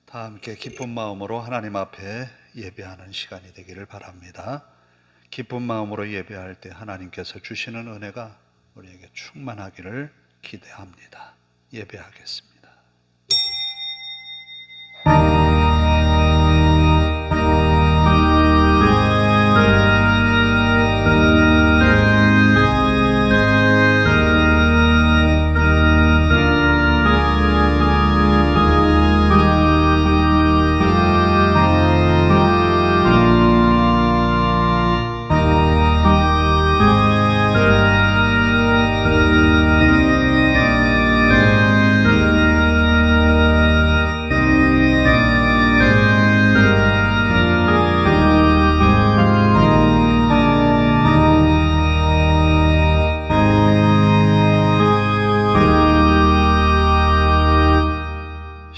다 함께 기쁜 마음으로 하나님 앞에 예배하는 시간이 되기를 바랍니다. 기쁜 마음으로 예배할 때 하나님께서 주시는 은혜가 우리에게 충만하기를 기대합니다. 예배하겠습니다.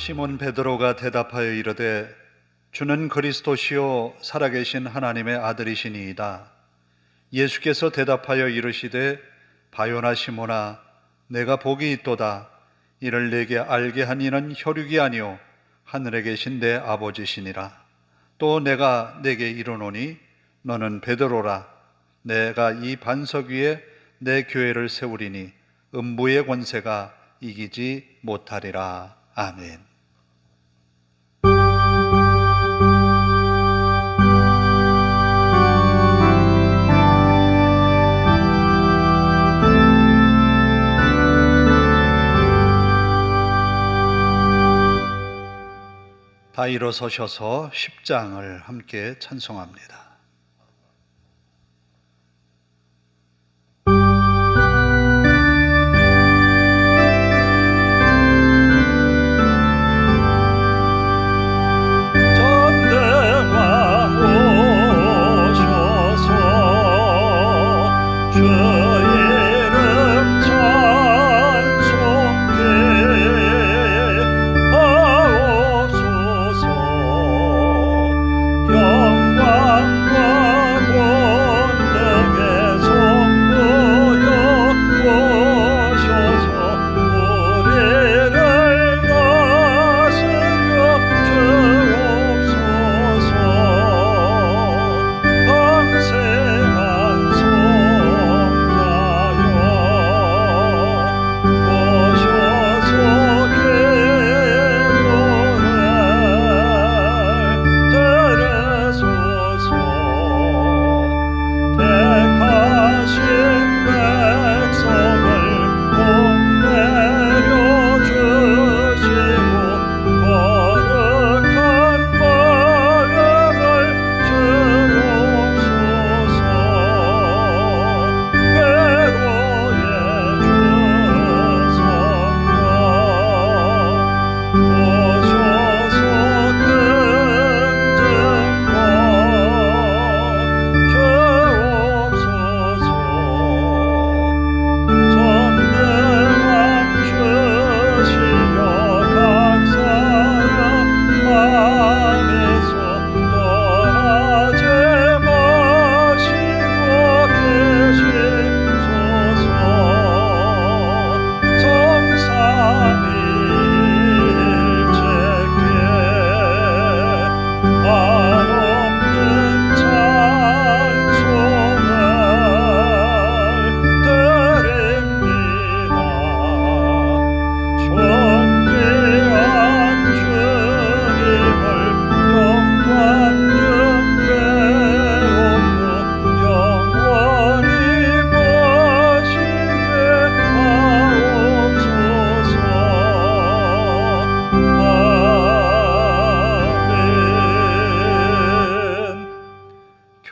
시몬 베드로가 대답하여 이르되 주는 그리스도시요 살아계신 하나님의 아들이시니이다. 예수께서 대답하여 이르시되 바요나 시몬아 내가 복이 있도다. 이를 내게 알게 한 이는 혈육이 아니요 하늘에 계신 내 아버지시니라. 또 내가 내게 이르노니 너는 베드로라. 내가 이 반석 위에 내 교회를 세우리니 음부의 권세가 이기지 못하리라. 아멘. 다 일어서셔서 10장을 함께 찬송합니다.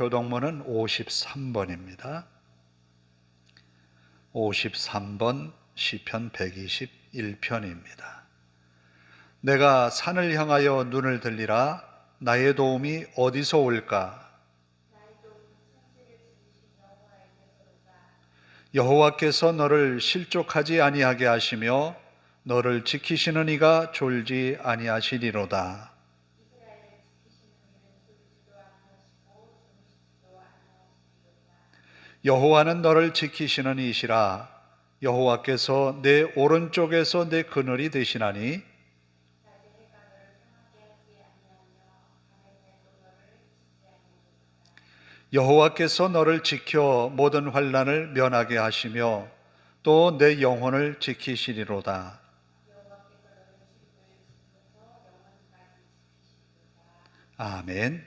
교동문은 53번입니다. 53번 시편 121편입니다. 내가 산을 향하여 눈을 들리라. 나의 도움이 어디서 올까? 여호와께서 너를 실족하지 아니하게 하시며 너를 지키시는 이가 졸지 아니하시리로다. 여호와는 너를 지키시는 이시라. 여호와께서 내 오른쪽에서 내 그늘이 되시나니 여호와께서 너를 지켜 모든 환난을 면하게 하시며 또 내 영혼을 지키시리로다. 아멘.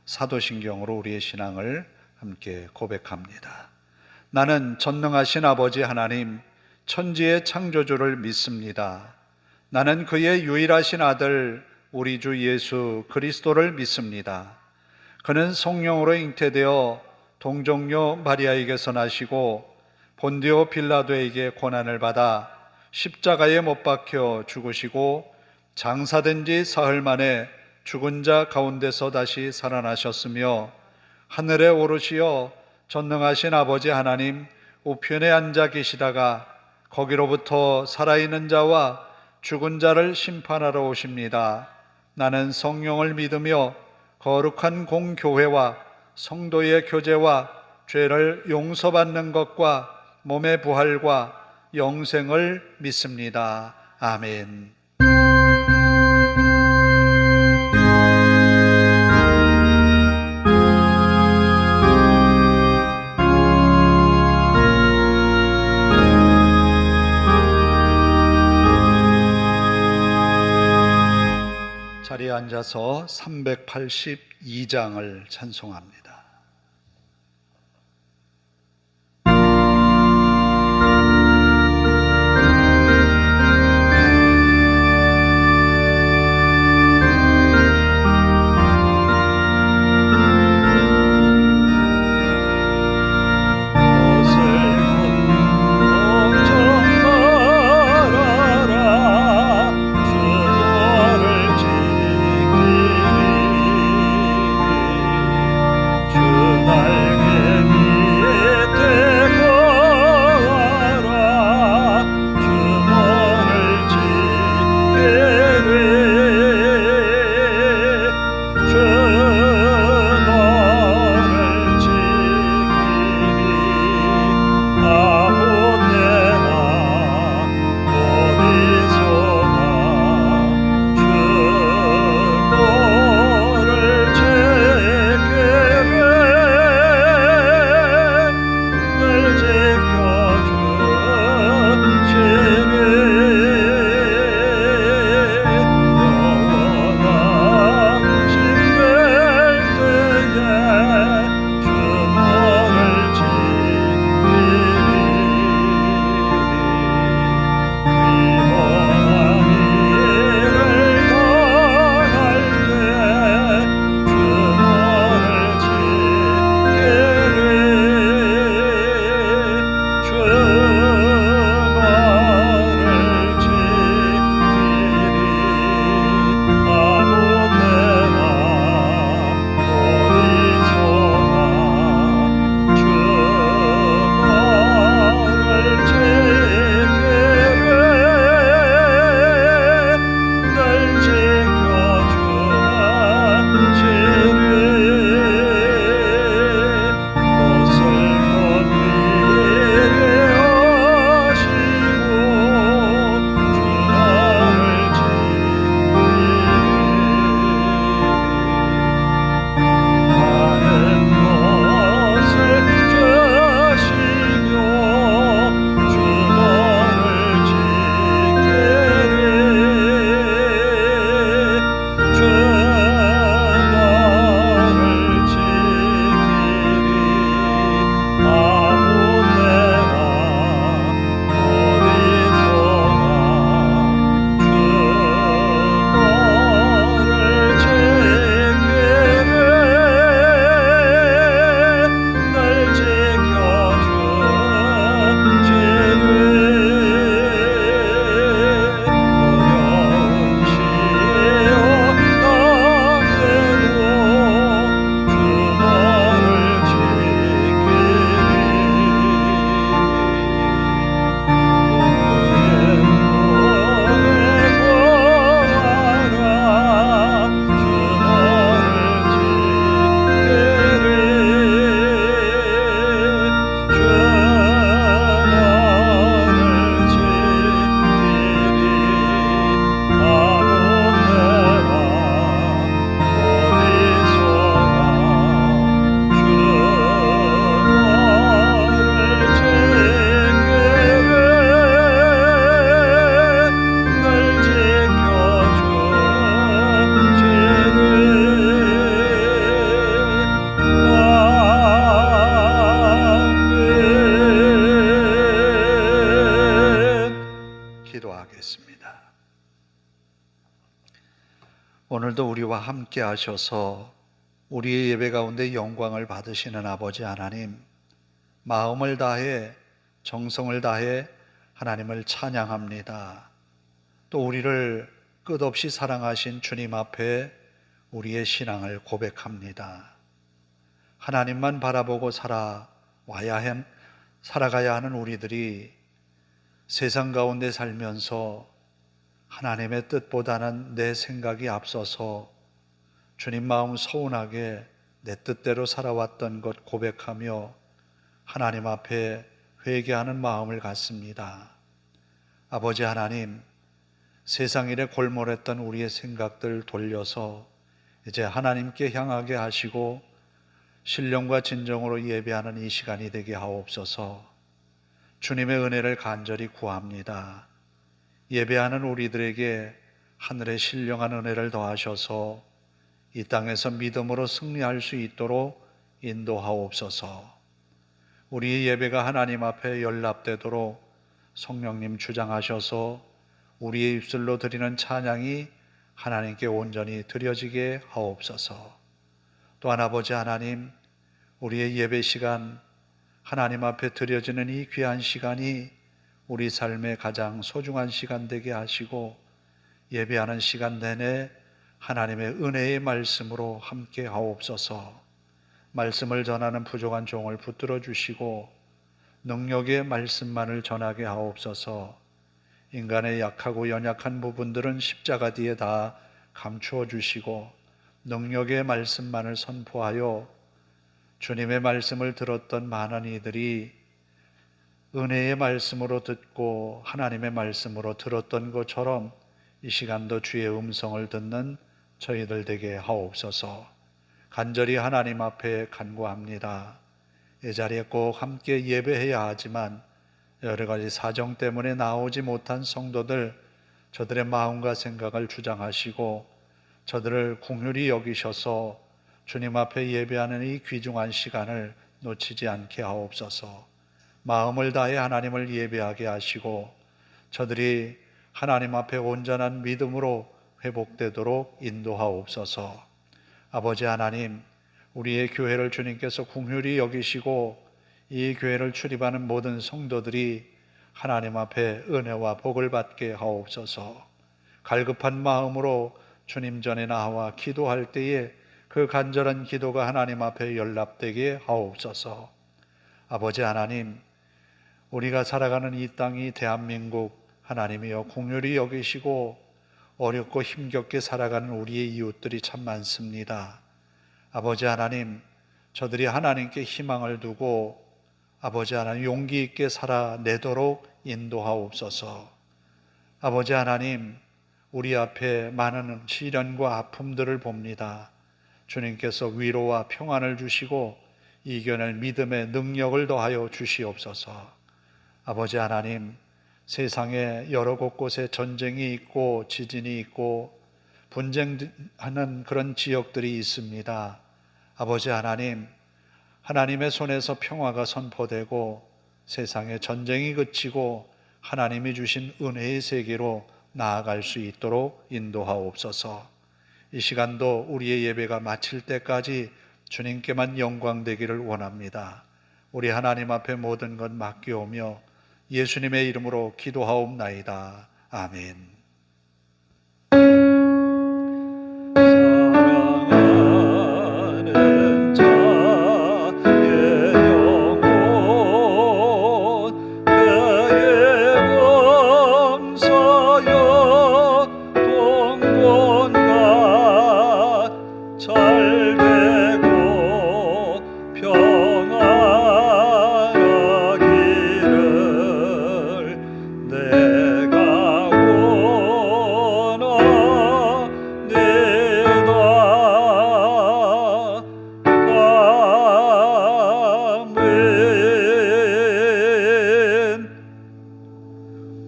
사도신경으로 우리의 신앙을 함께 고백합니다. 나는 전능하신 아버지 하나님, 천지의 창조주를 믿습니다. 나는 그의 유일하신 아들 우리 주 예수 그리스도를 믿습니다. 그는 성령으로 잉태되어 동정녀 마리아에게서 나시고 본디오 빌라도에게 고난을 받아 십자가에 못 박혀 죽으시고 장사된 지 사흘 만에 죽은 자 가운데서 다시 살아나셨으며 하늘에 오르시어 전능하신 아버지 하나님 우편에 앉아 계시다가 거기로부터 살아있는 자와 죽은 자를 심판하러 오십니다. 나는 성령을 믿으며 거룩한 공교회와 성도의 교제와 죄를 용서받는 것과 몸의 부활과 영생을 믿습니다. 아멘. 자리에 앉아서 382장을 찬송합니다. 주 우리와 함께 하셔서 우리의 예배 가운데 영광을 받으시는 아버지 하나님, 마음을 다해 정성을 다해 하나님을 찬양합니다. 또 우리를 끝없이 사랑하신 주님 앞에 우리의 신앙을 고백합니다. 하나님만 바라보고 살아가야 하는 우리들이 세상 가운데 살면서 하나님의 뜻보다는 내 생각이 앞서서 주님 마음 서운하게 내 뜻대로 살아왔던 것 고백하며 하나님 앞에 회개하는 마음을 갖습니다. 아버지 하나님, 세상 일에 골몰했던 우리의 생각들 돌려서 이제 하나님께 향하게 하시고 신령과 진정으로 예배하는 이 시간이 되게 하옵소서. 주님의 은혜를 간절히 구합니다. 예배하는 우리들에게 하늘의 신령한 은혜를 더하셔서 이 땅에서 믿음으로 승리할 수 있도록 인도하옵소서. 우리의 예배가 하나님 앞에 연락되도록 성령님 주장하셔서 우리의 입술로 드리는 찬양이 하나님께 온전히 드려지게 하옵소서. 또한 아버지 하나님, 우리의 예배 시간, 하나님 앞에 드려지는 이 귀한 시간이 우리 삶의 가장 소중한 시간 되게 하시고 예배하는 시간 내내 하나님의 은혜의 말씀으로 함께 하옵소서. 말씀을 전하는 부족한 종을 붙들어 주시고 능력의 말씀만을 전하게 하옵소서. 인간의 약하고 연약한 부분들은 십자가 뒤에 다 감추어 주시고 능력의 말씀만을 선포하여 주님의 말씀을 들었던 많은 이들이 은혜의 말씀으로 듣고 하나님의 말씀으로 들었던 것처럼 이 시간도 주의 음성을 듣는 저희들 되게 하옵소서. 간절히 하나님 앞에 간구합니다. 이 자리에 꼭 함께 예배해야 하지만 여러 가지 사정 때문에 나오지 못한 성도들, 저들의 마음과 생각을 주장하시고 저들을 긍휼히 여기셔서 주님 앞에 예배하는 이 귀중한 시간을 놓치지 않게 하옵소서. 마음을 다해 하나님을 예배하게 하시고 저들이 하나님 앞에 온전한 믿음으로 회복되도록 인도하옵소서. 아버지 하나님, 우리의 교회를 주님께서 긍휼히 여기시고 이 교회를 출입하는 모든 성도들이 하나님 앞에 은혜와 복을 받게 하옵소서. 갈급한 마음으로 주님 전에 나와 기도할 때에 그 간절한 기도가 하나님 앞에 연락되게 하옵소서. 아버지 하나님, 우리가 살아가는 이 땅이 대한민국 하나님이여 긍휼히 여기시고 어렵고 힘겹게 살아가는 우리의 이웃들이 참 많습니다. 아버지 하나님, 저들이 하나님께 희망을 두고 아버지 하나님 용기 있게 살아내도록 인도하옵소서. 아버지 하나님, 우리 앞에 많은 시련과 아픔들을 봅니다. 주님께서 위로와 평안을 주시고 이겨낼 믿음의 능력을 더하여 주시옵소서. 아버지 하나님, 세상에 여러 곳곳에 전쟁이 있고 지진이 있고 분쟁하는 그런 지역들이 있습니다. 아버지 하나님, 하나님의 손에서 평화가 선포되고 세상에 전쟁이 그치고 하나님이 주신 은혜의 세계로 나아갈 수 있도록 인도하옵소서. 이 시간도 우리의 예배가 마칠 때까지 주님께만 영광 되기를 원합니다. 우리 하나님 앞에 모든 것 맡기오며 예수님의 이름으로 기도하옵나이다. 아멘. 사랑하는 자의 영혼 그의 범사여 동본과 잘되고 평안하기를 내가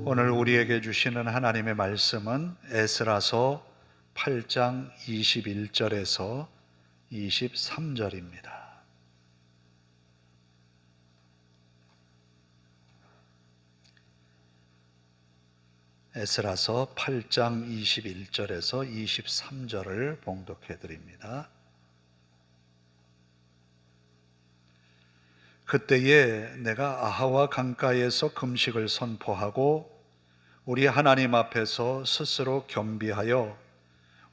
오늘 우리에게 주시는 하나님의 말씀은 에스라서 8장 21절에서 23절입니다. 에스라서 8장 21절에서 23절을 봉독해 드립니다. 그때에 내가 아하와 강가에서 금식을 선포하고 우리 하나님 앞에서 스스로 겸비하여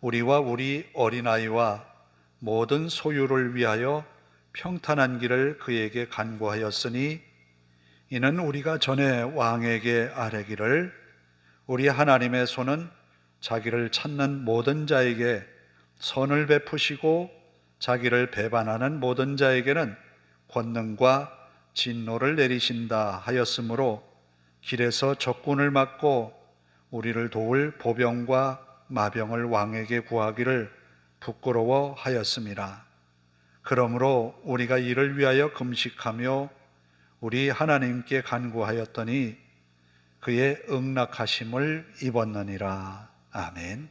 우리와 우리 어린아이와 모든 소유를 위하여 평탄한 길을 그에게 간구하였으니 이는 우리가 전에 왕에게 아뢰기를 우리 하나님의 손은 자기를 찾는 모든 자에게 선을 베푸시고 자기를 배반하는 모든 자에게는 권능과 진노를 내리신다 하였으므로 길에서 적군을 막고 우리를 도울 보병과 마병을 왕에게 구하기를 부끄러워 하였음이라. 그러므로 우리가 이를 위하여 금식하며 우리 하나님께 간구하였더니 그의 응낙하심을 입었느니라. 아멘.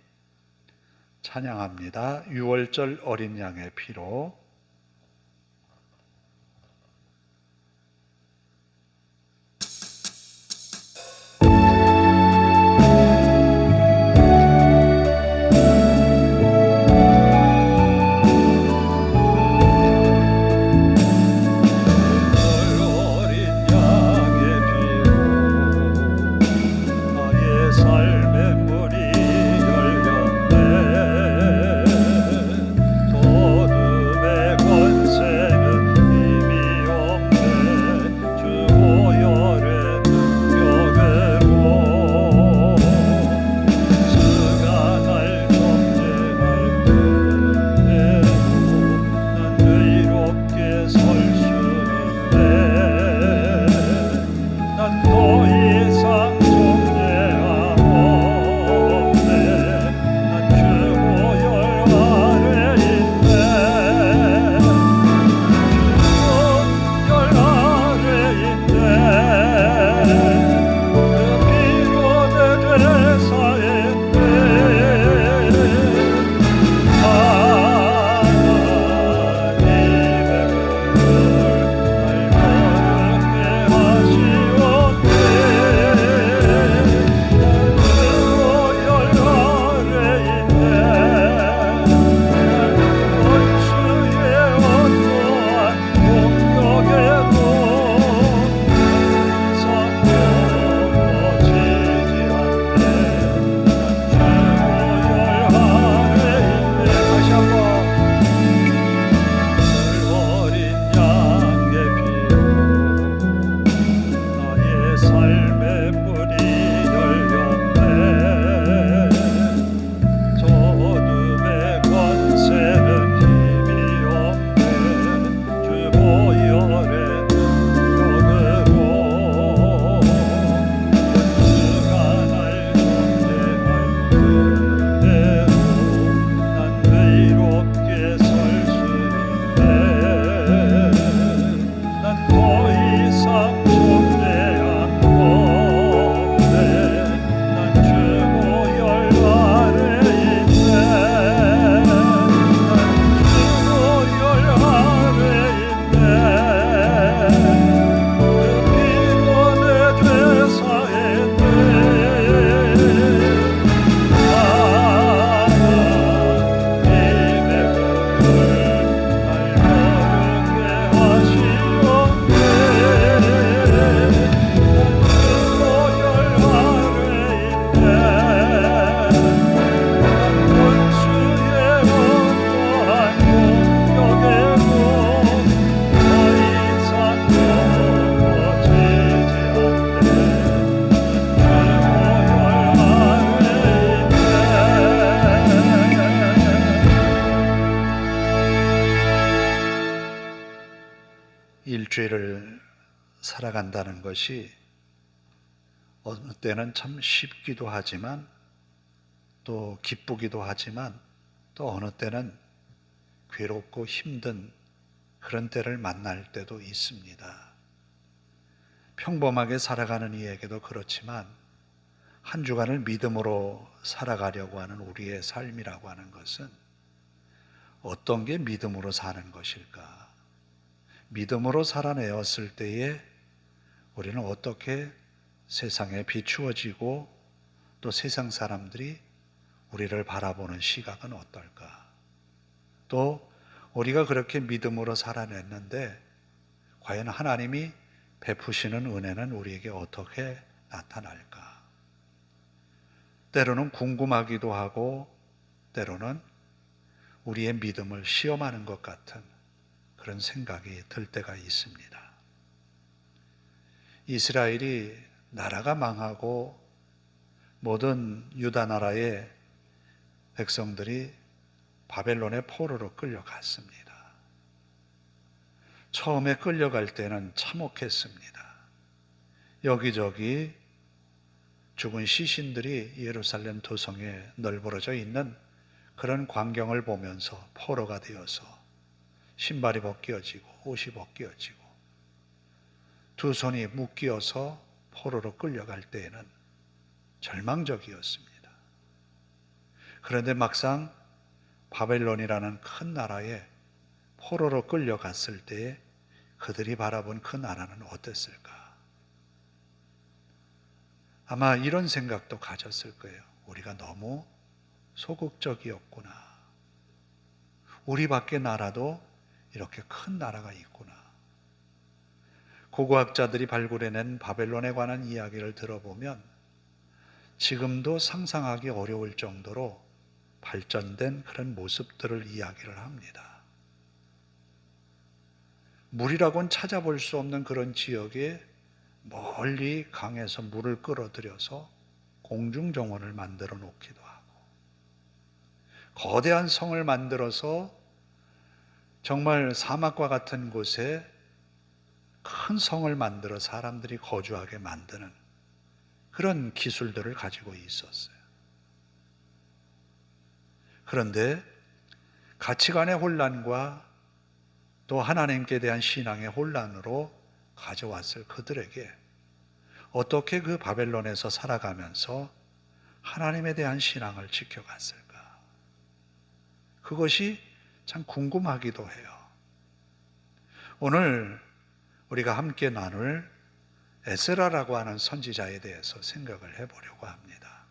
찬양합니다. 유월절 어린 양의 피로. 일주일을 살아간다는 것이 어느 때는 참 쉽기도 하지만 또 기쁘기도 하지만 또 어느 때는 괴롭고 힘든 그런 때를 만날 때도 있습니다. 평범하게 살아가는 이에게도 그렇지만 한 주간을 믿음으로 살아가려고 하는 우리의 삶이라고 하는 것은 어떤 게 믿음으로 사는 것일까? 믿음으로 살아내었을 때에 우리는 어떻게 세상에 비추어지고 또 세상 사람들이 우리를 바라보는 시각은 어떨까? 또 우리가 그렇게 믿음으로 살아냈는데 과연 하나님이 베푸시는 은혜는 우리에게 어떻게 나타날까? 때로는 궁금하기도 하고 때로는 우리의 믿음을 시험하는 것 같은 그런 생각이 들 때가 있습니다. 이스라엘이 나라가 망하고 모든 유다 나라의 백성들이 바벨론의 포로로 끌려갔습니다. 처음에 끌려갈 때는 참혹했습니다. 여기저기 죽은 시신들이 예루살렘 도성에 널브러져 있는 그런 광경을 보면서 포로가 되어서 신발이 벗겨지고 옷이 벗겨지고 두 손이 묶여서 포로로 끌려갈 때에는 절망적이었습니다. 그런데 막상 바벨론이라는 큰 나라에 포로로 끌려갔을 때에 그들이 바라본 그 나라는 어땠을까? 아마 이런 생각도 가졌을 거예요. 우리가 너무 소극적이었구나. 우리 밖에 나라도 이렇게 큰 나라가 있구나. 고고학자들이 발굴해낸 바벨론에 관한 이야기를 들어보면 지금도 상상하기 어려울 정도로 발전된 그런 모습들을 이야기를 합니다. 물이라고는 찾아볼 수 없는 그런 지역에 멀리 강에서 물을 끌어들여서 공중정원을 만들어 놓기도 하고 거대한 성을 만들어서 정말 사막과 같은 곳에 큰 성을 만들어 사람들이 거주하게 만드는 그런 기술들을 가지고 있었어요. 그런데 가치관의 혼란과 또 하나님께 대한 신앙의 혼란으로 가져왔을 그들에게 어떻게 그 바벨론에서 살아가면서 하나님에 대한 신앙을 지켜갔을까? 그것이 참 궁금하기도 해요. 오늘 우리가 함께 나눌 에스라라고 하는 선지자에 대해서 생각을 해보려고 합니다.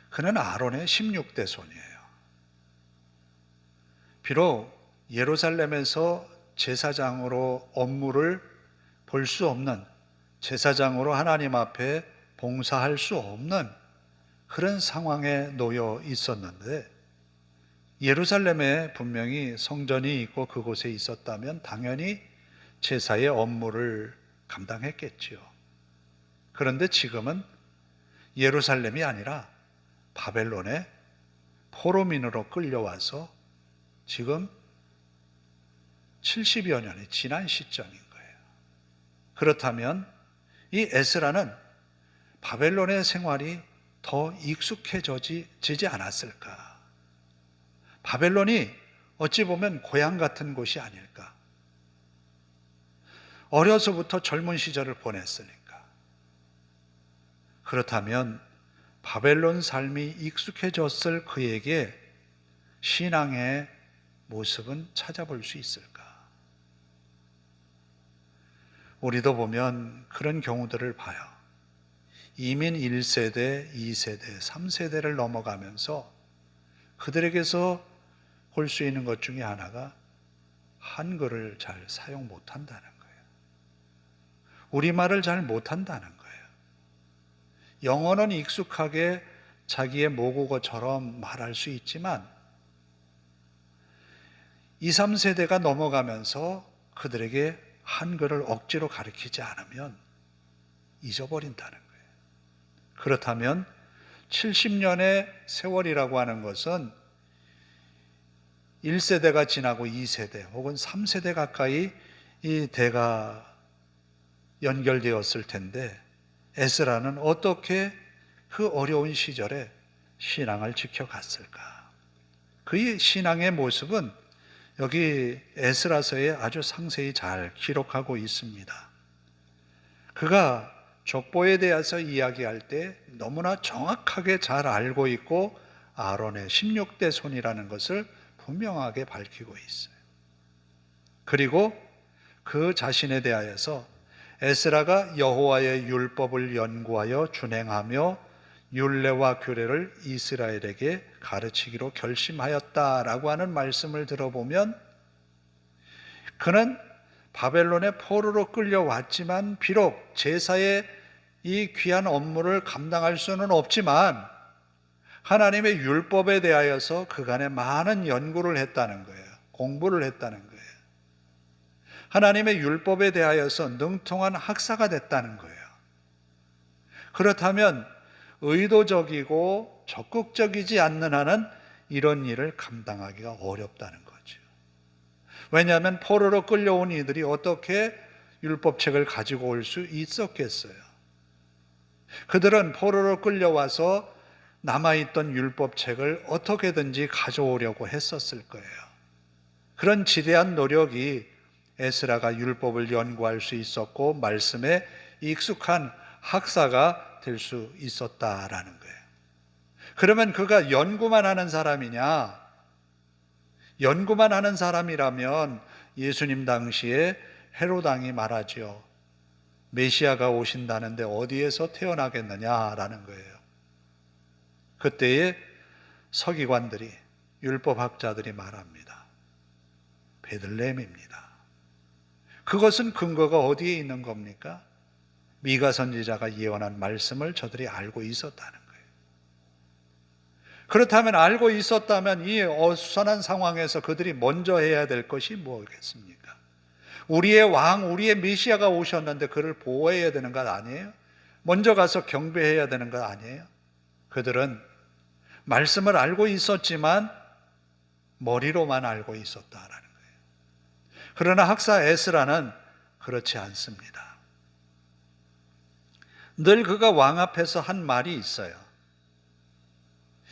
그는 아론의 16대 손이에요. 비록 예루살렘에서 제사장으로 업무를 볼 수 없는, 제사장으로 하나님 앞에 봉사할 수 없는 그런 상황에 놓여 있었는데 예루살렘에 분명히 성전이 있고 그곳에 있었다면 당연히 제사의 업무를 감당했겠지요. 그런데 지금은 예루살렘이 아니라 바벨론에 포로민으로 끌려와서 지금 70여 년이 지난 시점인 거예요. 그렇다면 이 에스라는 바벨론의 생활이 더 익숙해지지 않았을까? 바벨론이 어찌 보면 고향 같은 곳이 아닐까? 어려서부터 젊은 시절을 보냈으니까. 그렇다면 바벨론 삶이 익숙해졌을 그에게 신앙의 모습은 찾아볼 수 있을까? 우리도 보면 그런 경우들을 봐요. 이민 1세대, 2세대, 3세대를 넘어가면서 그들에게서 볼 수 있는 것 중에 하나가 한글을 잘 사용 못한다는 거예요. 우리말을 잘 못한다는 거예요. 영어는 익숙하게 자기의 모국어처럼 말할 수 있지만 2, 3세대가 넘어가면서 그들에게 한글을 억지로 가르치지 않으면 잊어버린다는 거예요. 그렇다면 70년의 세월이라고 하는 것은 1세대가 지나고 2세대 혹은 3세대 가까이 이 대가 연결되었을 텐데 에스라는 어떻게 그 어려운 시절에 신앙을 지켜갔을까? 그의 신앙의 모습은 여기 에스라서에 아주 상세히 잘 기록하고 있습니다. 그가 족보에 대해서 이야기할 때 너무나 정확하게 잘 알고 있고 아론의 16대 손이라는 것을 분명하게 밝히고 있어요. 그리고 그 자신에 대하여서 에스라가 여호와의 율법을 연구하여 준행하며 율례와 규례를 이스라엘에게 가르치기로 결심하였다라고 하는 말씀을 들어보면, 그는 바벨론의 포로로 끌려왔지만 비록 제사의 이 귀한 업무를 감당할 수는 없지만 하나님의 율법에 대하여서 그간에 많은 연구를 했다는 거예요. 공부를 했다는 거예요. 하나님의 율법에 대하여서 능통한 학사가 됐다는 거예요. 그렇다면 의도적이고 적극적이지 않는 한은 이런 일을 감당하기가 어렵다는 거죠. 왜냐하면 포로로 끌려온 이들이 어떻게 율법책을 가지고 올 수 있었겠어요? 그들은 포로로 끌려와서 남아있던 율법책을 어떻게든지 가져오려고 했었을 거예요. 그런 지대한 노력이 에스라가 율법을 연구할 수 있었고 말씀에 익숙한 학사가 될 수 있었다라는 거예요. 그러면 그가 연구만 하는 사람이냐? 연구만 하는 사람이라면 예수님 당시에 헤롯 왕이 말하죠. 메시아가 오신다는데 어디에서 태어나겠느냐라는 거예요. 그때에 서기관들이, 율법학자들이 말합니다. 베들레헴입니다. 그것은 근거가 어디에 있는 겁니까? 미가 선지자가 예언한 말씀을 저들이 알고 있었다는 거예요. 그렇다면 알고 있었다면 이 어수선한 상황에서 그들이 먼저 해야 될 것이 뭐겠습니까? 우리의 왕, 우리의 메시아가 오셨는데 그를 보호해야 되는 것 아니에요? 먼저 가서 경배해야 되는 것 아니에요? 그들은 말씀을 알고 있었지만 머리로만 알고 있었다라는 거예요. 그러나 학사 에스라는 그렇지 않습니다. 늘 그가 왕 앞에서 한 말이 있어요.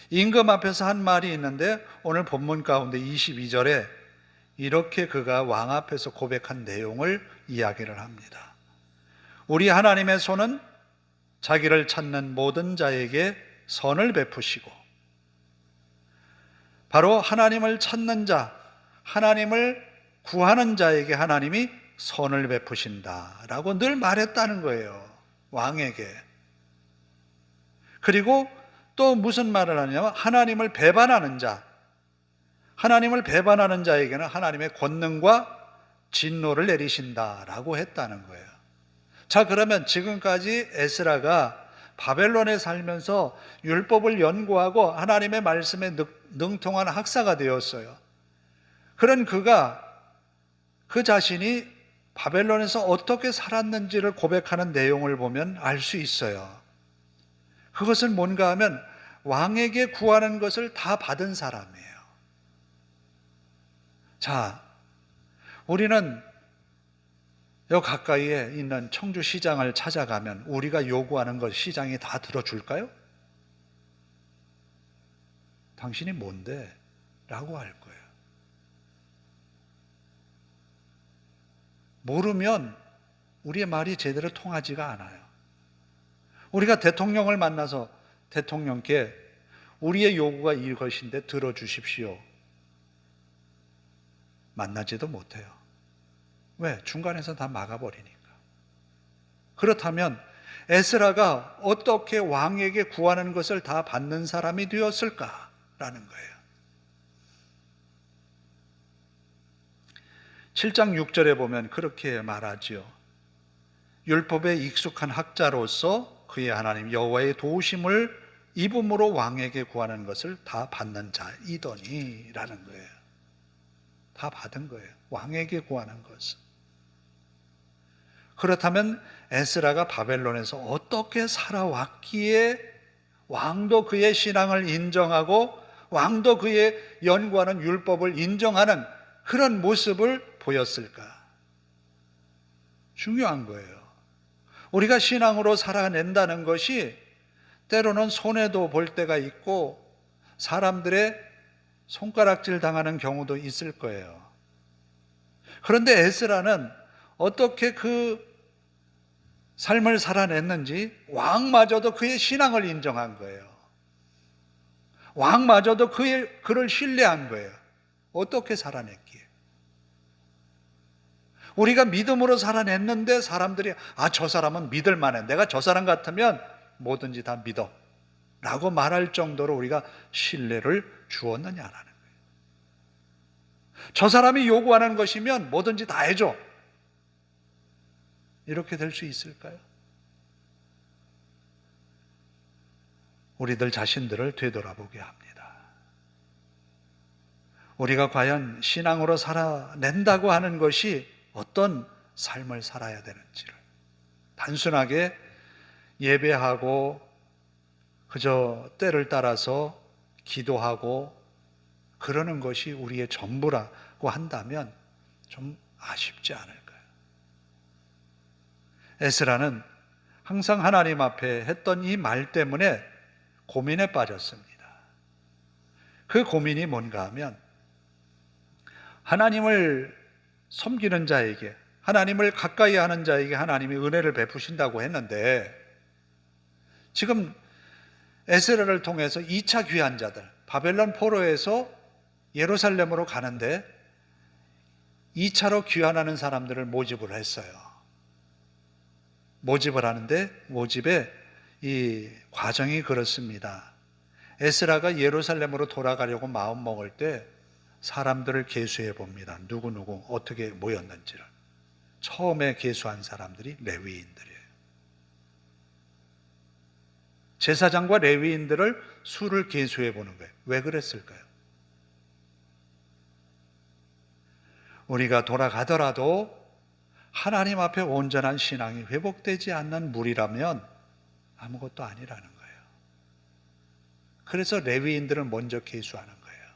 임금 앞에서 한 말이 있는데 오늘 본문 가운데 22절에 이렇게 그가 왕 앞에서 고백한 내용을 이야기를 합니다. 우리 하나님의 손은 자기를 찾는 모든 자에게 선을 베푸시고 바로 하나님을 찾는 자, 하나님을 구하는 자에게 하나님이 선을 베푸신다라고 늘 말했다는 거예요. 왕에게. 그리고 또 무슨 말을 하냐면 하나님을 배반하는 자, 하나님을 배반하는 자에게는 하나님의 권능과 진노를 내리신다라고 했다는 거예요. 자, 그러면 지금까지 에스라가 바벨론에 살면서 율법을 연구하고 하나님의 말씀에 능통한 학사가 되었어요. 그런 그가 그 자신이 바벨론에서 어떻게 살았는지를 고백하는 내용을 보면 알 수 있어요. 그것은 뭔가 하면 왕에게 구하는 것을 다 받은 사람이에요. 자, 우리는 여 가까이에 있는 청주시장을 찾아가면 우리가 요구하는 것 시장이 다 들어줄까요? 당신이 뭔데? 라고 할 거예요. 모르면 우리의 말이 제대로 통하지가 않아요. 우리가 대통령을 만나서 대통령께 우리의 요구가 이것인데 들어주십시오. 만나지도 못해요. 왜? 중간에서 다 막아버리니까. 그렇다면 에스라가 어떻게 왕에게 구하는 것을 다 받는 사람이 되었을까라는 거예요. 7장 6절에 보면 그렇게 말하지요. 율법에 익숙한 학자로서 그의 하나님 여호와의 도우심을 입음으로 왕에게 구하는 것을 다 받는 자이더니 라는 거예요. 다 받은 거예요. 왕에게 구하는 것은. 그렇다면 에스라가 바벨론에서 어떻게 살아왔기에 왕도 그의 신앙을 인정하고 왕도 그의 연구하는 율법을 인정하는 그런 모습을 보였을까? 중요한 거예요. 우리가 신앙으로 살아낸다는 것이 때로는 손해도 볼 때가 있고 사람들의 손가락질 당하는 경우도 있을 거예요. 그런데 에스라는 어떻게 그 삶을 살아냈는지 왕마저도 그의 신앙을 인정한 거예요. 왕마저도 그를 신뢰한 거예요. 어떻게 살아냈기에? 우리가 믿음으로 살아냈는데 사람들이 저 사람은 믿을 만해. 내가 저 사람 같으면 뭐든지 다 믿어. 라고 말할 정도로 우리가 신뢰를 주었느냐라는 거예요. 저 사람이 요구하는 것이면 뭐든지 다 해줘. 이렇게 될 수 있을까요? 우리들 자신들을 되돌아보게 합니다. 우리가 과연 신앙으로 살아낸다고 하는 것이 어떤 삶을 살아야 되는지를, 단순하게 예배하고 그저 때를 따라서 기도하고 그러는 것이 우리의 전부라고 한다면 좀 아쉽지 않을까요? 에스라는 항상 하나님 앞에 했던 이 말 때문에 고민에 빠졌습니다. 그 고민이 뭔가 하면, 하나님을 섬기는 자에게, 하나님을 가까이 하는 자에게 하나님이 은혜를 베푸신다고 했는데, 지금 에스라를 통해서 2차 귀환자들, 바벨론 포로에서 예루살렘으로 가는데 2차로 귀환하는 사람들을 모집을 했어요. 모집을 하는데 모집의 이 과정이 그렇습니다. 에스라가 예루살렘으로 돌아가려고 마음먹을 때 사람들을 계수해 봅니다. 누구누구 어떻게 모였는지를. 처음에 계수한 사람들이 레위인들이에요. 제사장과 레위인들을 수를 계수해 보는 거예요. 왜 그랬을까요? 우리가 돌아가더라도 하나님 앞에 온전한 신앙이 회복되지 않는 무리라면 아무것도 아니라는 거예요. 그래서 레위인들을 먼저 계수하는 거예요.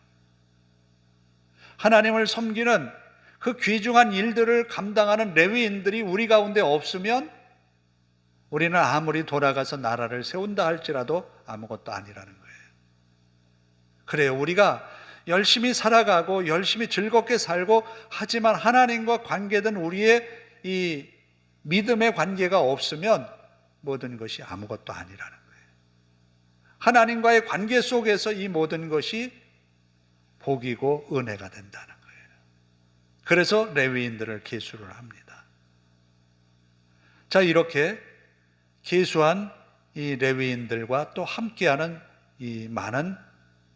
하나님을 섬기는 그 귀중한 일들을 감당하는 레위인들이 우리 가운데 없으면 우리는 아무리 돌아가서 나라를 세운다 할지라도 아무것도 아니라는 거예요. 그래요. 우리가 열심히 살아가고 열심히 즐겁게 살고 하지만 하나님과 관계된 우리의 이 믿음의 관계가 없으면 모든 것이 아무것도 아니라는 거예요. 하나님과의 관계 속에서 이 모든 것이 복이고 은혜가 된다는 거예요. 그래서 레위인들을 계수를 합니다. 자, 이렇게 계수한 이 레위인들과 또 함께하는 이 많은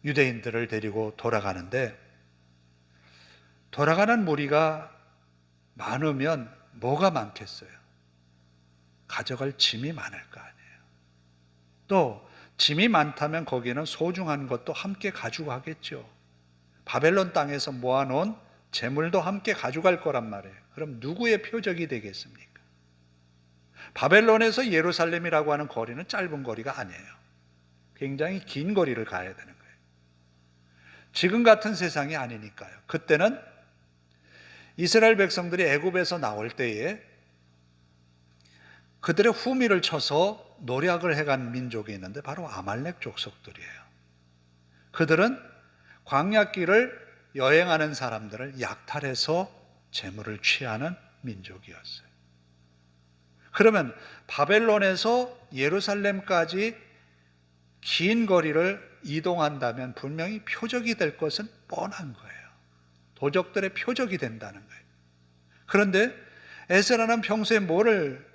유대인들을 데리고 돌아가는데, 돌아가는 무리가 많으면 뭐가 많겠어요? 가져갈 짐이 많을 거 아니에요. 또 짐이 많다면 거기는 소중한 것도 함께 가지고 가겠죠. 바벨론 땅에서 모아놓은 재물도 함께 가져갈 거란 말이에요. 그럼 누구의 표적이 되겠습니까? 바벨론에서 예루살렘이라고 하는 거리는 짧은 거리가 아니에요. 굉장히 긴 거리를 가야 되는 거예요. 지금 같은 세상이 아니니까요. 그때는 이스라엘 백성들이 애굽에서 나올 때에 그들의 후미를 쳐서 노략을 해간 민족이 있는데 바로 아말렉 족속들이에요. 그들은 광야길을 여행하는 사람들을 약탈해서 재물을 취하는 민족이었어요. 그러면 바벨론에서 예루살렘까지 긴 거리를 이동한다면 분명히 표적이 될 것은 뻔한 거예요. 도적들의 표적이 된다는 거예요. 그런데 에스라는 평소에 뭐를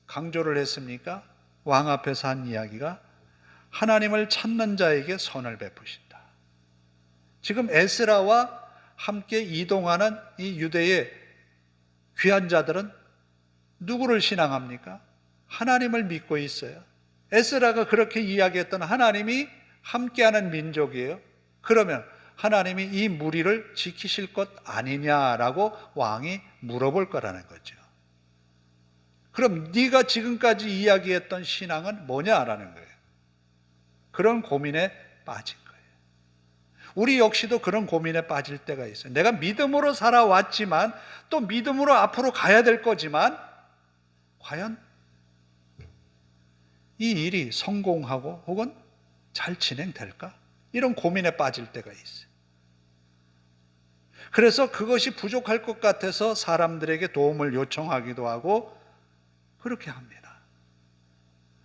강조를 했습니까? 왕 앞에서 한 이야기가 하나님을 찾는 자에게 선을 베푸신다. 지금 에스라와 함께 이동하는 이 유대의 귀한 자들은 누구를 신앙합니까? 하나님을 믿고 있어요. 에스라가 그렇게 이야기했던 하나님이 함께하는 민족이에요. 그러면 하나님이 이 무리를 지키실 것 아니냐라고 왕이 물어볼 거라는 거죠. 그럼 네가 지금까지 이야기했던 신앙은 뭐냐라는 거예요. 그런 고민에 빠진 거예요. 우리 역시도 그런 고민에 빠질 때가 있어요. 내가 믿음으로 살아왔지만 또 믿음으로 앞으로 가야 될 거지만 과연 이 일이 성공하고 혹은 잘 진행될까? 이런 고민에 빠질 때가 있어요. 그래서 그것이 부족할 것 같아서 사람들에게 도움을 요청하기도 하고 그렇게 합니다.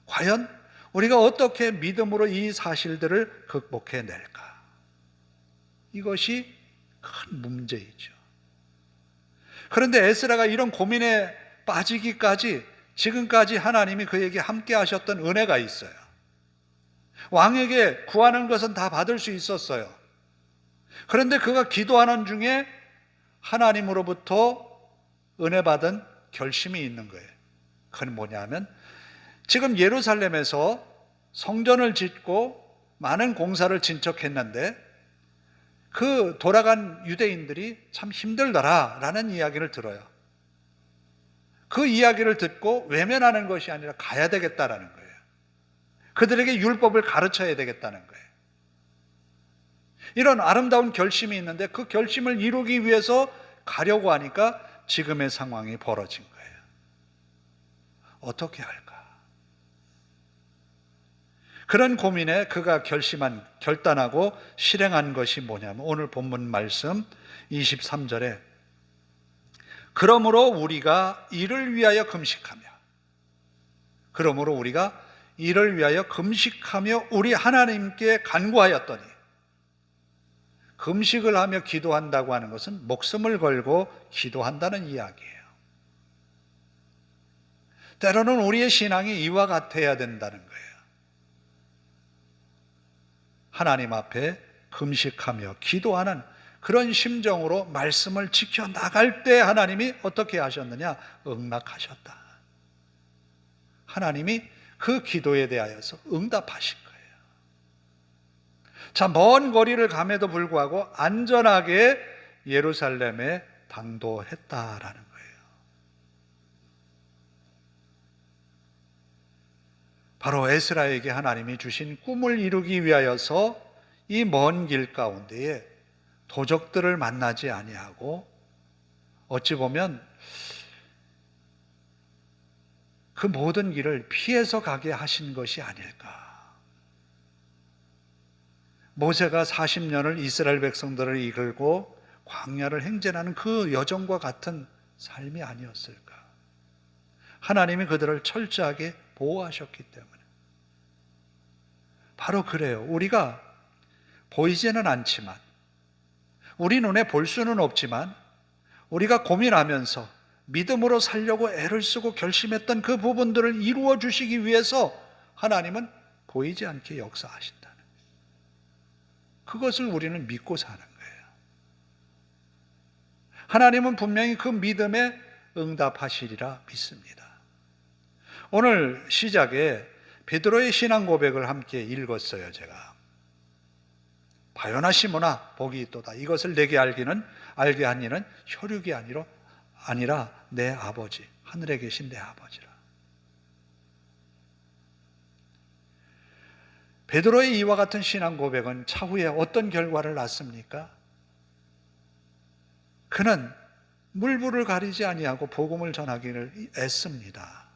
과연 우리가 어떻게 믿음으로 이 사실들을 극복해낼까? 이것이 큰 문제이죠. 그런데 에스라가 이런 고민에 빠지기까지 지금까지 하나님이 그에게 함께 하셨던 은혜가 있어요. 왕에게 구하는 것은 다 받을 수 있었어요. 그런데 그가 기도하는 중에 하나님으로부터 은혜 받은 결심이 있는 거예요. 그건 뭐냐면 지금 예루살렘에서 성전을 짓고 많은 공사를 진척했는데 그 돌아간 유대인들이 참 힘들더라라는 이야기를 들어요. 그 이야기를 듣고 외면하는 것이 아니라 가야 되겠다라는 거예요. 그들에게 율법을 가르쳐야 되겠다는 거예요. 이런 아름다운 결심이 있는데 그 결심을 이루기 위해서 가려고 하니까 지금의 상황이 벌어진 거예요. 어떻게 할까? 그런 고민에 그가 결단하고 실행한 것이 뭐냐면 오늘 본문 말씀 23절에 그러므로 우리가 이를 위하여 금식하며 우리 하나님께 간구하였더니, 금식을 하며 기도한다고 하는 것은 목숨을 걸고 기도한다는 이야기예요. 때로는 우리의 신앙이 이와 같아야 된다는 거예요. 하나님 앞에 금식하며 기도하는 그런 심정으로 말씀을 지켜나갈 때 하나님이 어떻게 하셨느냐? 응낙하셨다. 하나님이 그 기도에 대하여서 응답하신 거예요. 자, 먼 거리를 감에도 불구하고 안전하게 예루살렘에 당도했다라는 거예요. 바로 에스라에게 하나님이 주신 꿈을 이루기 위하여서 이 먼 길 가운데에 도적들을 만나지 아니하고 어찌 보면 그 모든 길을 피해서 가게 하신 것이 아닐까. 모세가 40년을 이스라엘 백성들을 이끌고 광야를 행진하는 그 여정과 같은 삶이 아니었을까. 하나님이 그들을 철저하게 보호하셨기 때문에. 바로 그래요. 우리가 보이지는 않지만, 우리 눈에 볼 수는 없지만 우리가 고민하면서 믿음으로 살려고 애를 쓰고 결심했던 그 부분들을 이루어 주시기 위해서 하나님은 보이지 않게 역사하신다는 거예요. 그것을 우리는 믿고 사는 거예요. 하나님은 분명히 그 믿음에 응답하시리라 믿습니다. 오늘 시작에 베드로의 신앙 고백을 함께 읽었어요. 제가 바요나 시모나 복이 있도다. 이것을 내게 알게 한 이는 혈육이 아니라 내 아버지, 하늘에 계신 내 아버지라. 베드로의 이와 같은 신앙 고백은 차후에 어떤 결과를 낳습니까? 그는 물불을 가리지 아니하고 복음을 전하기를 애씁니다.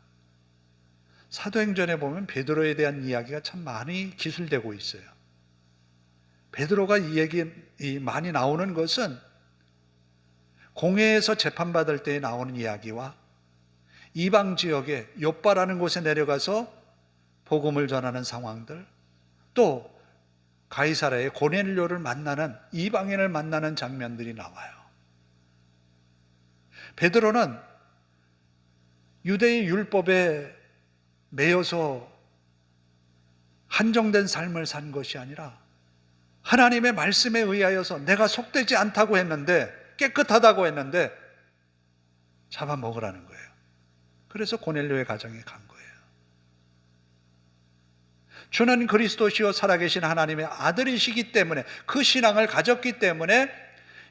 사도행전에 보면 베드로에 대한 이야기가 참 많이 기술되고 있어요. 베드로가 이 얘기 많이 나오는 것은 공회에서 재판받을 때에 나오는 이야기와 이방 지역의 욥바라는 곳에 내려가서 복음을 전하는 상황들, 또 가이사라의 고넬료를 만나는, 이방인을 만나는 장면들이 나와요. 베드로는 유대의 율법에 매여서 한정된 삶을 산 것이 아니라 하나님의 말씀에 의하여서 내가 속되지 않다고 했는데, 깨끗하다고 했는데 잡아먹으라는 거예요. 그래서 고넬료의 가정에 간 거예요. 주는 그리스도시요 살아계신 하나님의 아들이시기 때문에, 그 신앙을 가졌기 때문에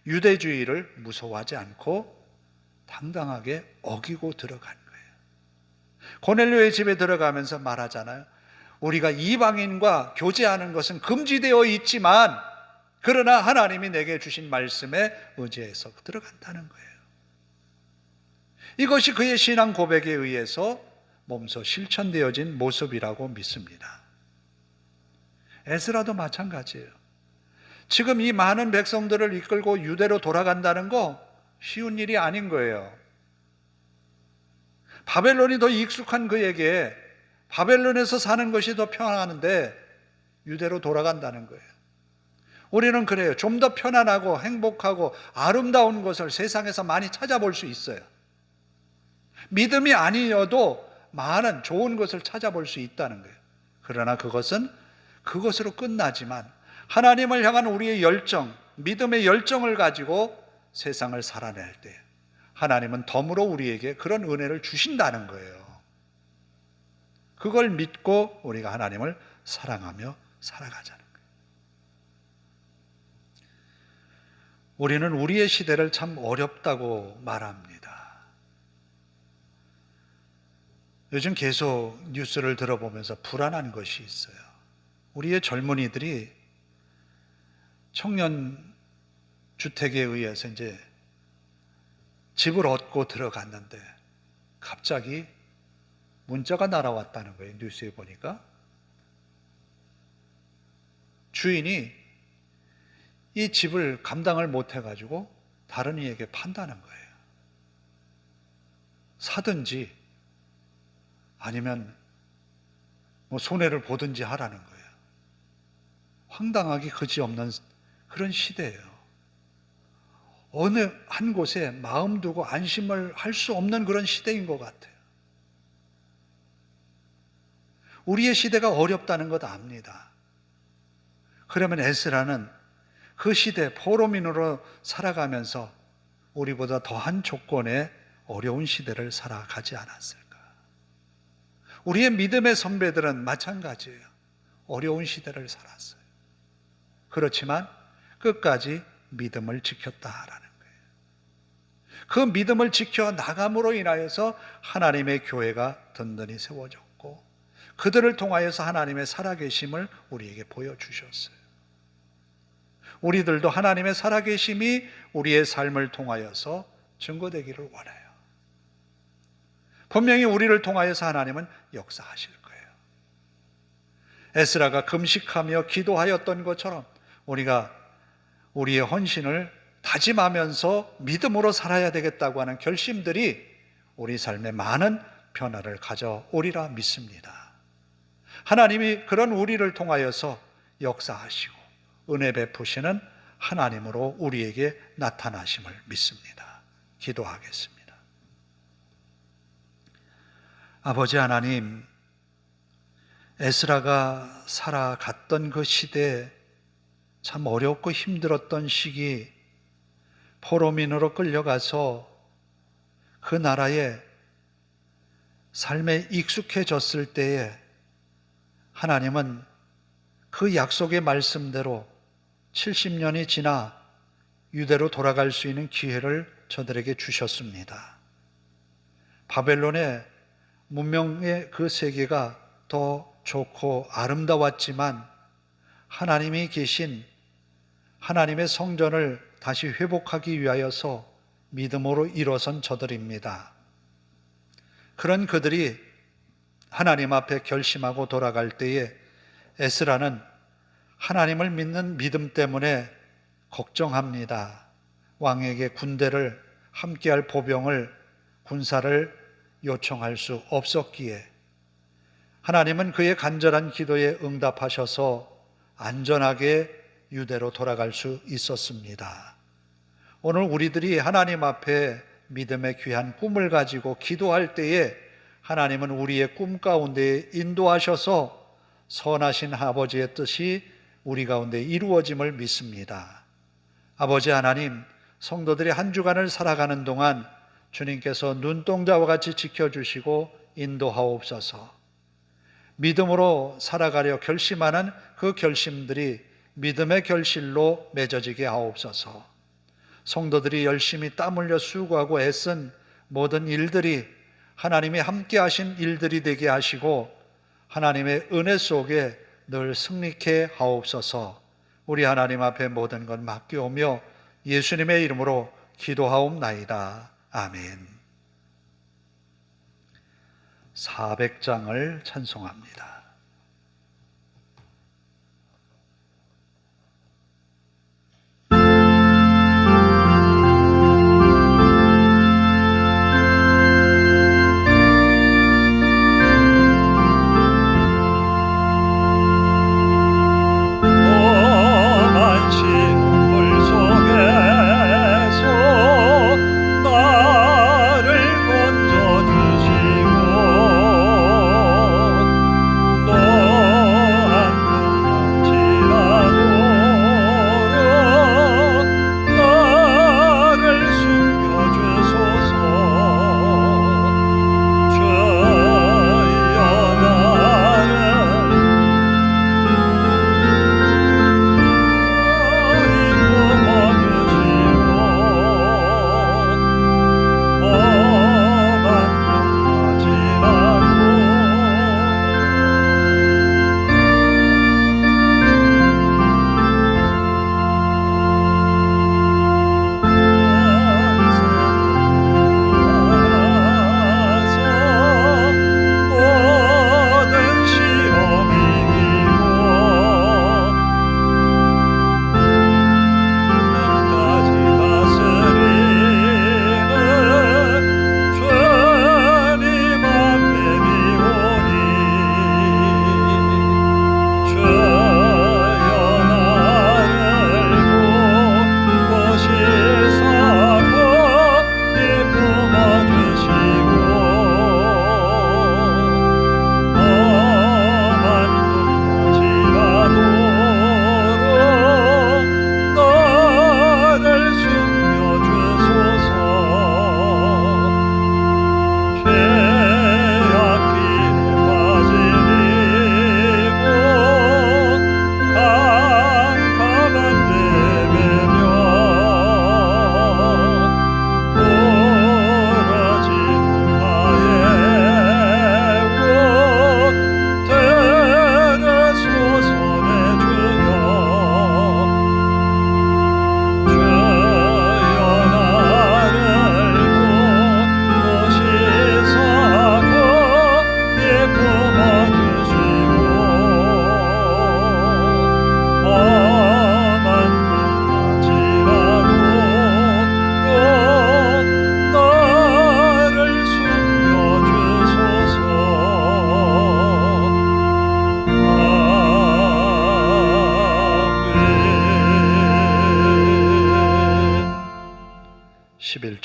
유대주의를 무서워하지 않고 당당하게 어기고 들어간 거예요. 고넬료의 집에 들어가면서 말하잖아요. 우리가 이방인과 교제하는 것은 금지되어 있지만 그러나 하나님이 내게 주신 말씀에 의지해서 들어간다는 거예요. 이것이 그의 신앙 고백에 의해서 몸소 실천되어진 모습이라고 믿습니다. 에스라도 마찬가지예요. 지금 이 많은 백성들을 이끌고 유대로 돌아간다는 거 쉬운 일이 아닌 거예요. 바벨론이 더 익숙한 그에게 바벨론에서 사는 것이 더 편한데 유대로 돌아간다는 거예요. 우리는 그래요. 좀 더 편안하고 행복하고 아름다운 것을 세상에서 많이 찾아볼 수 있어요. 믿음이 아니어도 많은 좋은 것을 찾아볼 수 있다는 거예요. 그러나 그것은 그것으로 끝나지만 하나님을 향한 우리의 열정, 믿음의 열정을 가지고 세상을 살아낼 때 하나님은 덤으로 우리에게 그런 은혜를 주신다는 거예요. 그걸 믿고 우리가 하나님을 사랑하며 살아가자는 거예요. 우리는 우리의 시대를 참 어렵다고 말합니다. 요즘 계속 뉴스를 들어보면서 불안한 것이 있어요. 우리의 젊은이들이 청년 주택에 의해서 이제 집을 얻고 들어갔는데 갑자기 문자가 날아왔다는 거예요. 뉴스에 보니까 주인이 이 집을 감당을 못해가지고 다른 이에게 판다는 거예요. 사든지 아니면 뭐 손해를 보든지 하라는 거예요. 황당하기 그지없는 그런 시대예요. 어느 한 곳에 마음 두고 안심을 할 수 없는 그런 시대인 것 같아요. 우리의 시대가 어렵다는 것 압니다. 그러면 에스라는 그 시대 포로민으로 살아가면서 우리보다 더한 조건의 어려운 시대를 살아가지 않았을까? 우리의 믿음의 선배들은 마찬가지예요. 어려운 시대를 살았어요. 그렇지만 끝까지 믿음을 지켰다라는 거예요. 그 믿음을 지켜 나감으로 인하여서 하나님의 교회가 든든히 세워졌고 그들을 통하여서 하나님의 살아계심을 우리에게 보여주셨어요. 우리들도 하나님의 살아계심이 우리의 삶을 통하여서 증거되기를 원해요. 분명히 우리를 통하여서 하나님은 역사하실 거예요. 에스라가 금식하며 기도하였던 것처럼 우리가 우리의 헌신을 다짐하면서 믿음으로 살아야 되겠다고 하는 결심들이 우리 삶에 많은 변화를 가져오리라 믿습니다. 하나님이 그런 우리를 통하여서 역사하시고 은혜 베푸시는 하나님으로 우리에게 나타나심을 믿습니다. 기도하겠습니다. 아버지 하나님, 에스라가 살아갔던 그 시대에 참 어렵고 힘들었던 시기, 포로민으로 끌려가서 그 나라의 삶에 익숙해졌을 때에 하나님은 그 약속의 말씀대로 70년이 지나 유대로 돌아갈 수 있는 기회를 저들에게 주셨습니다. 바벨론의 문명의 그 세계가 더 좋고 아름다웠지만 하나님이 계신 하나님의 성전을 다시 회복하기 위하여서 믿음으로 일어선 저들입니다. 그런 그들이 하나님 앞에 결심하고 돌아갈 때에 에스라는 하나님을 믿는 믿음 때문에 걱정합니다. 왕에게 군대를 함께할 보병을 군사를 요청할 수 없었기에 하나님은 그의 간절한 기도에 응답하셔서 안전하게 유대로 돌아갈 수 있었습니다. 오늘 우리들이 하나님 앞에 믿음의 귀한 꿈을 가지고 기도할 때에 하나님은 우리의 꿈 가운데 인도하셔서 선하신 아버지의 뜻이 우리 가운데 이루어짐을 믿습니다. 아버지 하나님, 성도들이 한 주간을 살아가는 동안 주님께서 눈동자와 같이 지켜주시고 인도하옵소서. 믿음으로 살아가려 결심하는 그 결심들이 믿음의 결실로 맺어지게 하옵소서. 성도들이 열심히 땀 흘려 수고하고 애쓴 모든 일들이 하나님이 함께 하신 일들이 되게 하시고 하나님의 은혜 속에 늘 승리케 하옵소서. 우리 하나님 앞에 모든 것 맡겨오며 예수님의 이름으로 기도하옵나이다. 아멘. 400장을 찬송합니다. 만시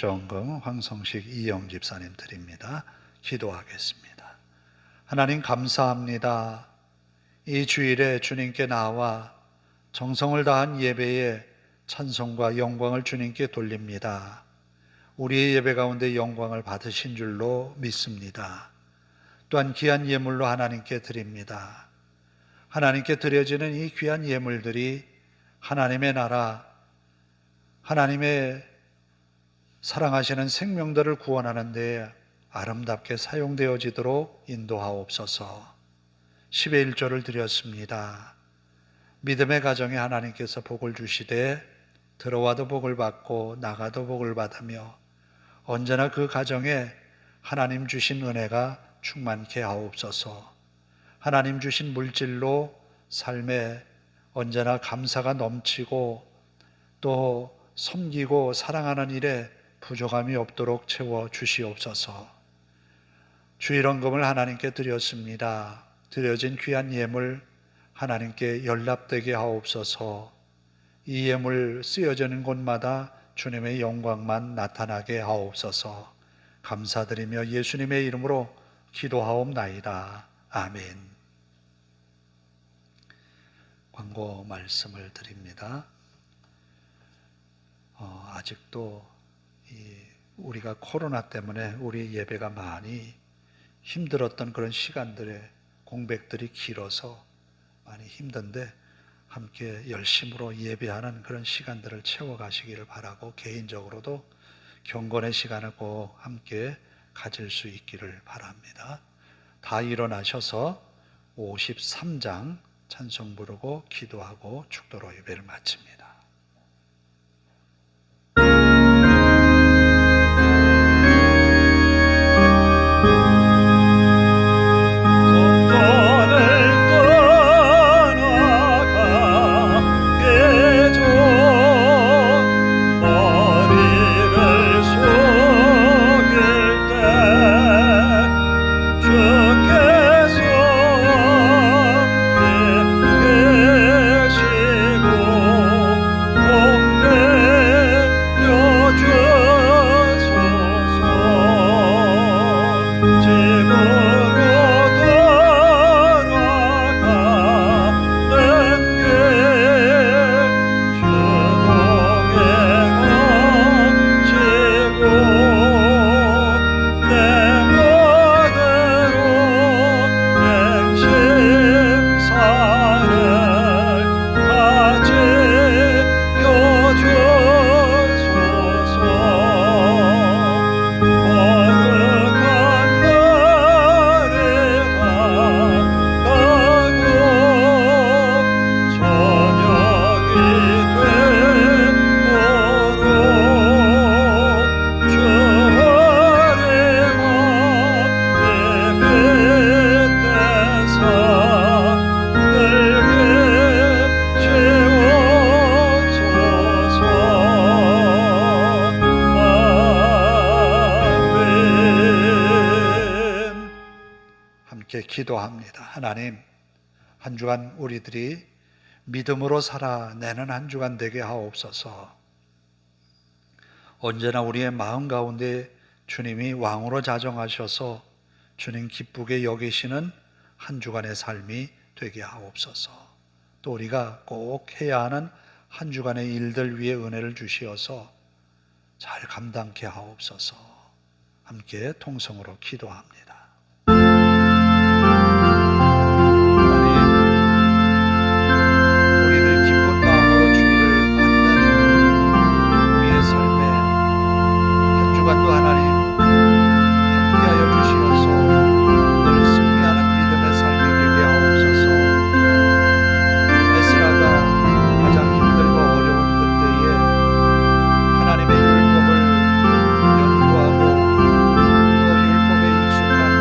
일조원금 황성식 이영 집사님 드립니다. 기도하겠습니다. 하나님 감사합니다. 이 주일에 주님께 나와 정성을 다한 예배에 찬송과 영광을 주님께 돌립니다. 우리의 예배 가운데 영광을 받으신 줄로 믿습니다. 또한 귀한 예물로 하나님께 드립니다. 하나님께 드려지는 이 귀한 예물들이 하나님의 나라, 하나님의 사랑하시는 생명들을 구원하는 데 아름답게 사용되어지도록 인도하옵소서. 10의 1조를 드렸습니다. 믿음의 가정에 하나님께서 복을 주시되 들어와도 복을 받고 나가도 복을 받으며 언제나 그 가정에 하나님 주신 은혜가 충만케 하옵소서. 하나님 주신 물질로 삶에 언제나 감사가 넘치고 또 섬기고 사랑하는 일에 부족함이 없도록 채워 주시옵소서. 주일원금을 하나님께 드렸습니다. 드려진 귀한 예물 하나님께 연락되게 하옵소서. 이 예물 쓰여지는 곳마다 주님의 영광만 나타나게 하옵소서. 감사드리며 예수님의 이름으로 기도하옵나이다. 아멘. 광고 말씀을 드립니다. 아직도 우리가 코로나 때문에 우리 예배가 많이 힘들었던 그런 시간들의 공백들이 길어서 많이 힘든데 함께 열심으로 예배하는 그런 시간들을 채워가시기를 바라고 개인적으로도 경건의 시간을 꼭 함께 가질 수 있기를 바랍니다. 다 일어나셔서 53장 찬송 부르고 기도하고 축도로 예배를 마칩니다. 기도합니다. 하나님, 한 주간 우리들이 믿음으로 살아내는 한 주간 되게 하옵소서. 언제나 우리의 마음 가운데 주님이 왕으로 자정하셔서 주님 기쁘게 여기시는 한 주간의 삶이 되게 하옵소서. 또 우리가 꼭 해야 하는 한 주간의 일들 위에 은혜를 주시어서 잘 감당케 하옵소서. 함께 통성으로 기도합니다. 하나님의 율법을 연구하고 또 율법에 익숙한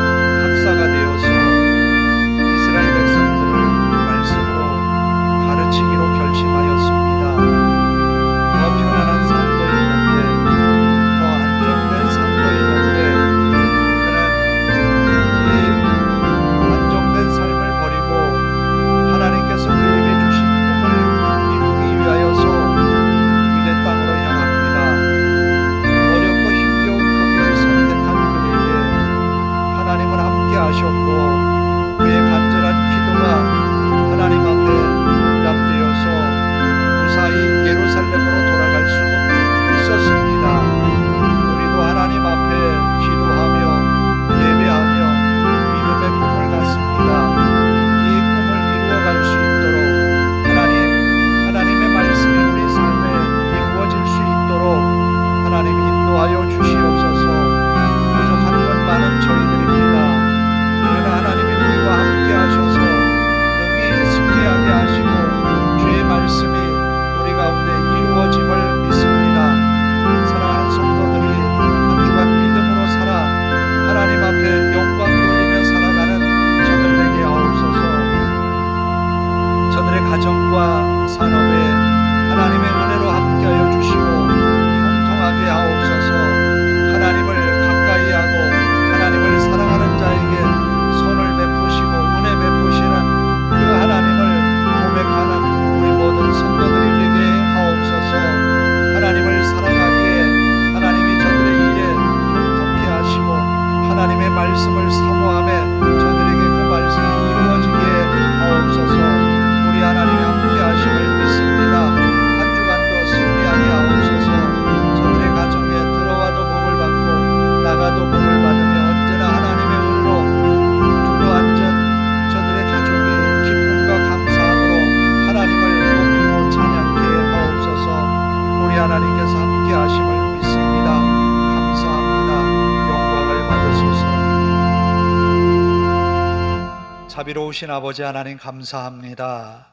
자비로우신 아버지 하나님 감사합니다.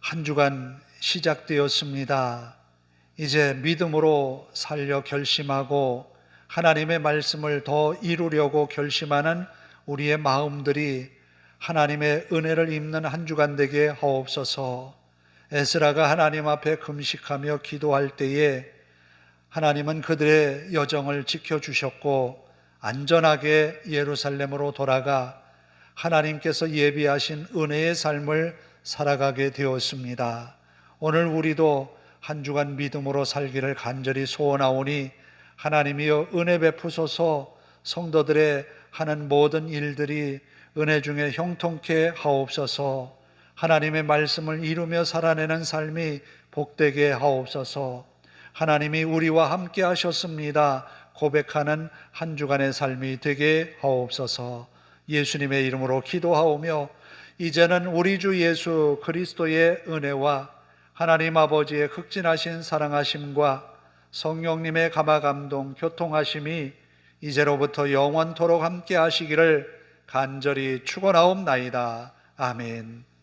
한 주간 시작되었습니다. 이제 믿음으로 살려 결심하고 하나님의 말씀을 더 이루려고 결심하는 우리의 마음들이 하나님의 은혜를 입는 한 주간 되게 하옵소서. 에스라가 하나님 앞에 금식하며 기도할 때에 하나님은 그들의 여정을 지켜주셨고 안전하게 예루살렘으로 돌아가 하나님께서 예비하신 은혜의 삶을 살아가게 되었습니다. 오늘 우리도 한 주간 믿음으로 살기를 간절히 소원하오니 하나님이여 은혜 베푸소서. 성도들의 하는 모든 일들이 은혜 중에 형통케 하옵소서. 하나님의 말씀을 이루며 살아내는 삶이 복되게 하옵소서. 하나님이 우리와 함께 하셨습니다 고백하는 한 주간의 삶이 되게 하옵소서. 예수님의 이름으로 기도하오며 이제는 우리 주 예수 그리스도의 은혜와 하나님 아버지의 극진하신 사랑하심과 성령님의 감화감동 교통하심이 이제로부터 영원토록 함께 하시기를 간절히 축원하옵나이다. 아멘.